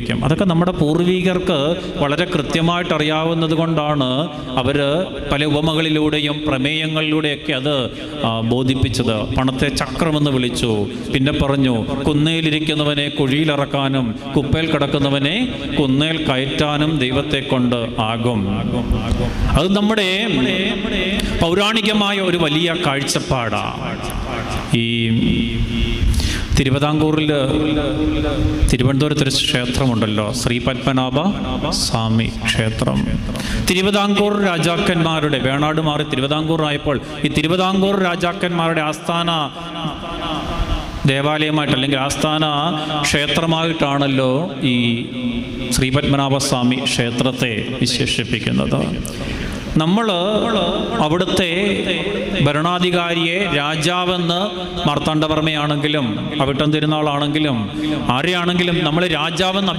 ബോധിപ്പിക്കും. അതൊക്കെ നമ്മുടെ പൂർവികർക്ക് വളരെ കൃത്യമായിട്ട് അറിയാവുന്നത് കൊണ്ടാണ് അവർ പല ഉപമകളിലൂടെയും പ്രമേയങ്ങളിലൂടെയൊക്കെ അത് ബോധിപ്പിച്ചത്. പണത്തെ ചക്രമെന്ന് വിളിച്ചു, പിന്നെ പറഞ്ഞു കുന്നേലിരിക്കുന്നവനെ കുഴിയിലിറക്കാനും കുപ്പയിൽ കിടക്കുന്നവനെ കുന്നേൽ കയറ്റാനും ദൈവത്തെ കൊണ്ട് ആകും. അത് നമ്മുടെ പൗരാണികമായ ഒരു വലിയ കാഴ്ചപ്പാടാണ്. ഈ തിരുവനന്തപുരത്തൊരു ക്ഷേത്രമുണ്ടല്ലോ, ശ്രീ പത്മനാഭ സ്വാമി ക്ഷേത്രം. തിരുവിതാംകൂർ രാജാക്കന്മാരുടെ, വേണാട് മാറി തിരുവിതാംകൂർ ആയപ്പോൾ ഈ തിരുവിതാംകൂർ രാജാക്കന്മാരുടെ ആസ്ഥാന ദേവാലയമായിട്ട് അല്ലെങ്കിൽ ആസ്ഥാന ക്ഷേത്രമായിട്ടാണല്ലോ ഈ ശ്രീ പത്മനാഭസ്വാമി ക്ഷേത്രത്തെ വിശേഷിപ്പിക്കുന്നത്. നമ്മൾ അവിടുത്തെ ഭരണാധികാരിയെ രാജാവെന്ന് മാർത്താണ്ഡവർമ്മയാണെങ്കിലും അവിട്ടം തിരുനാളാണെങ്കിലും ആരെയാണെങ്കിലും നമ്മൾ രാജാവെന്ന്